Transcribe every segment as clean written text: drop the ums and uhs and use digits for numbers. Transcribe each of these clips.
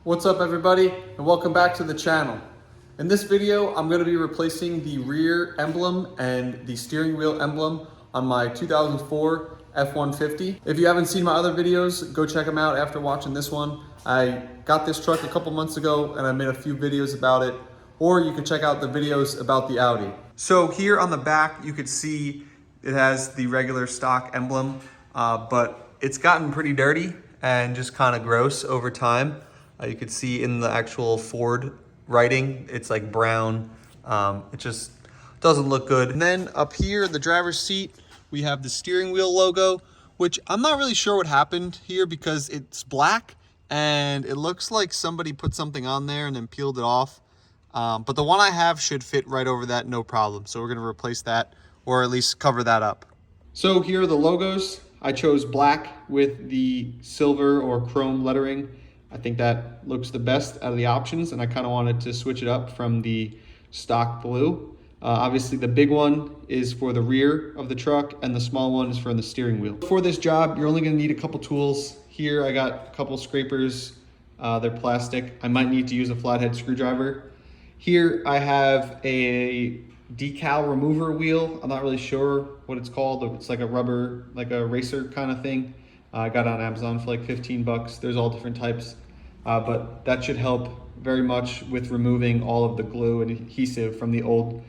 What's up everybody, and welcome back to the channel. In this video, I'm going to be replacing the rear emblem and the steering wheel emblem on my 2004 F150. If you haven't seen my other videos, go check them out after watching this one. I got this truck a couple months ago and I made a few videos about it, or you can check out the videos about the Audi. So here on the back, you could see it has the regular stock emblem, but it's gotten pretty dirty and just kind of gross over time. You could see in the actual Ford writing, it's like brown. It just doesn't look good. And then up here in the driver's seat, we have the steering wheel logo, which I'm not really sure what happened here because it's black and it looks like somebody put something on there and then peeled it off. But the one I have should fit right over that, no problem. So we're gonna replace that, or at least cover that up. So here are the logos. I chose black with the silver or chrome lettering. I think that looks the best out of the options, and I kind of wanted to switch it up from the stock blue. Obviously the big one is for the rear of the truck and the small one is for the steering wheel. For this job, you're only going to need a couple tools. Here I got a couple scrapers, they're plastic. I might need to use a flathead screwdriver. Here I have a decal remover wheel. I'm not really sure what it's called. It's like a rubber, like a racer kind of thing. I got it on Amazon for like 15 bucks. There's all different types, but that should help very much with removing all of the glue and adhesive from the old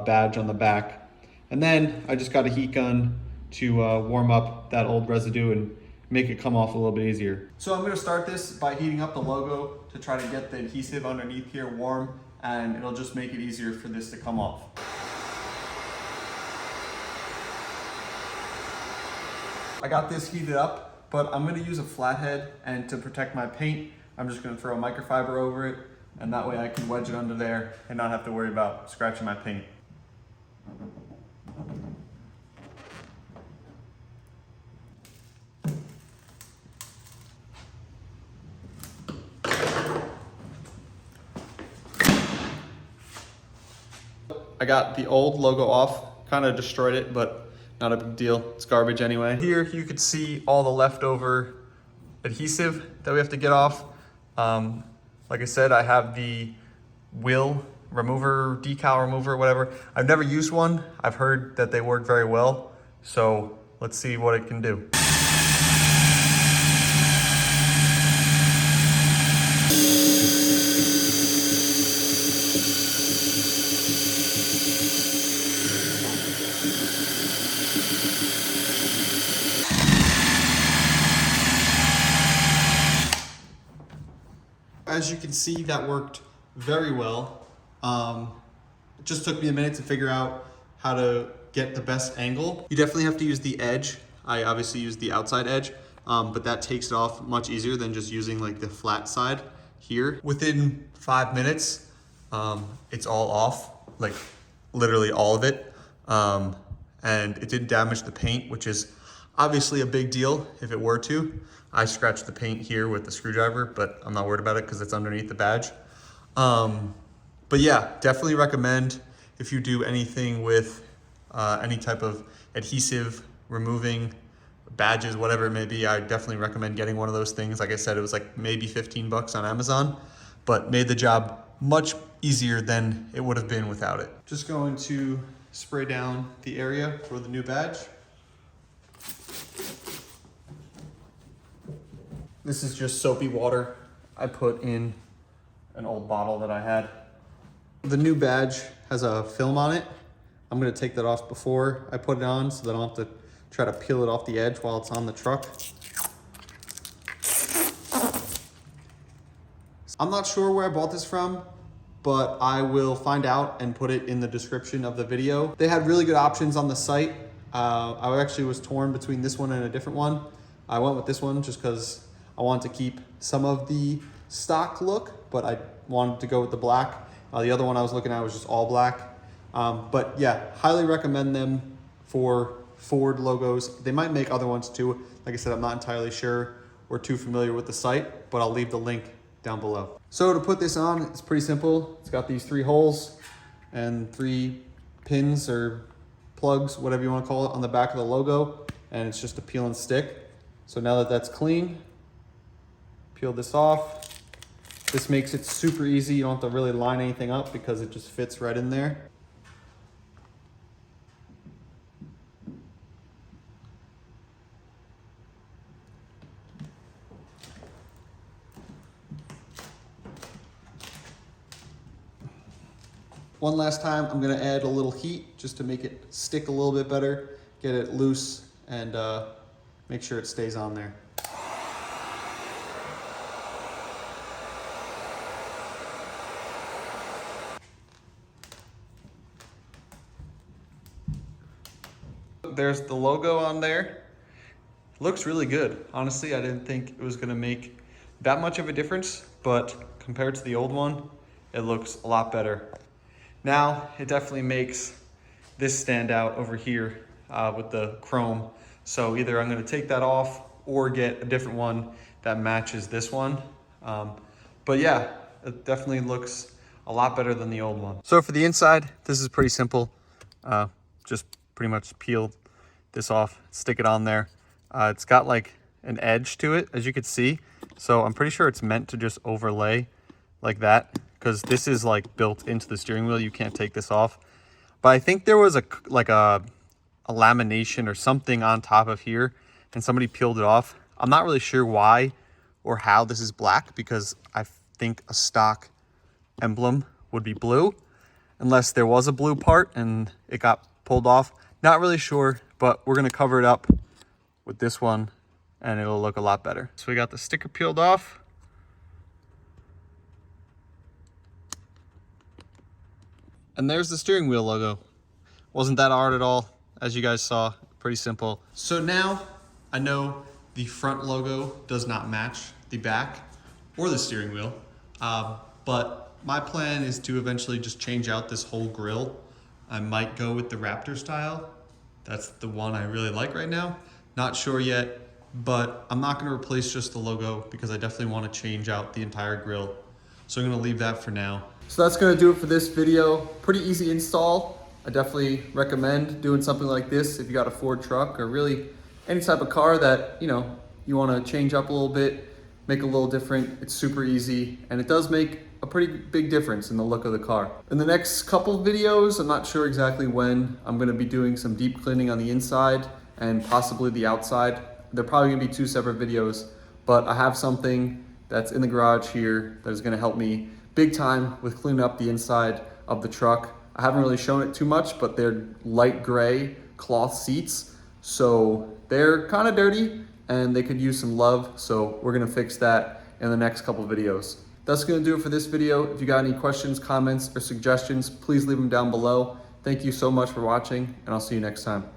badge on the back. And then I just got a heat gun to warm up that old residue and make it come off a little bit easier. So I'm gonna start this by heating up the logo to try to get the adhesive underneath here warm, and it'll just make it easier for this to come off. I got this heated up, but I'm gonna use a flathead, and to protect my paint, I'm just gonna throw a microfiber over it, and that way I can wedge it under there and not have to worry about scratching my paint. I got the old logo off, kind of destroyed it, but not a big deal, it's garbage anyway. Here you could see all the leftover adhesive that we have to get off. Like I said, I have the wheel remover, decal remover, whatever. I've never used one. I've heard that they work very well. So let's see what it can do. As you can see, that worked very well. It just took me a minute to figure out how to get the best angle. You definitely have to use the edge. I obviously used the outside edge, but that takes it off much easier than just using like the flat side here. Within 5 minutes, it's all off, like literally all of it. And it didn't damage the paint, which is obviously a big deal if it were to. I scratched the paint here with the screwdriver, but I'm not worried about it because it's underneath the badge. But yeah, definitely recommend if you do anything with any type of adhesive, removing badges, whatever it may be, I definitely recommend getting one of those things. Like I said, it was like maybe 15 bucks on Amazon, but made the job much easier than it would have been without it. Just going to spray down the area for the new badge. This is just soapy water I put in an old bottle that I had. The new badge has a film on it. I'm gonna take that off before I put it on so that I don't have to try to peel it off the edge while it's on the truck. I'm not sure where I bought this from, but I will find out and put it in the description of the video. They had really good options on the site. I actually was torn between this one and a different one. I went with this one just because I wanted to keep some of the stock look, but I wanted to go with the black. The other one I was looking at was just all black. But yeah, highly recommend them for Ford logos. They might make other ones too. Like I said, I'm not entirely sure or too familiar with the site, but I'll leave the link down below. So to put this on, it's pretty simple. It's got these 3 holes and 3 pins or plugs, whatever you want to call it, on the back of the logo, and it's just a peel and stick. So now that that's clean, peel this off, This makes it super easy. You don't have to really line anything up because it just fits right in there. One last time, I'm gonna add a little heat just to make it stick a little bit better, get it loose, and make sure it stays on there. There's the logo on there. It looks really good. Honestly, I didn't think it was gonna make that much of a difference, but compared to the old one, it looks a lot better. Now, it definitely makes this stand out over here with the chrome. So either I'm gonna take that off or get a different one that matches this one. But yeah, it definitely looks a lot better than the old one. So for the inside, this is pretty simple. Just pretty much peel this off, stick it on there. It's got like an edge to it, as you can see. So I'm pretty sure it's meant to just overlay like that, because this is like built into the steering wheel. You can't take this off. But I think there was a lamination or something on top of here, and somebody peeled it off. I'm not really sure why or how this is black, because I think a stock emblem would be blue, unless there was a blue part and it got pulled off. Not really sure, but we're gonna cover it up with this one and it'll look a lot better. So we got the sticker peeled off. And there's the steering wheel logo. Wasn't that hard at all, as you guys saw, pretty simple. So now I know the front logo does not match the back or the steering wheel, but my plan is to eventually just change out this whole grille. I might go with the Raptor style. That's the one I really like right now. Not sure yet, but I'm not gonna replace just the logo because I definitely wanna change out the entire grille. So I'm gonna leave that for now. So that's gonna do it for this video. Pretty easy install. I definitely recommend doing something like this if you got a Ford truck or really any type of car that you wanna change up a little bit, make it a little different. It's super easy, and it does make a pretty big difference in the look of the car. In the next couple videos, I'm not sure exactly when, I'm gonna be doing some deep cleaning on the inside and possibly the outside. They're probably gonna be two separate videos, but I have something that's in the garage here that is gonna help me big time with cleaning up the inside of the truck. I haven't really shown it too much, but they're light gray cloth seats. So they're kind of dirty and they could use some love. So we're gonna fix that in the next couple videos. That's gonna do it for this video. If you got any questions, comments, or suggestions, please leave them down below. Thank you so much for watching, and I'll see you next time.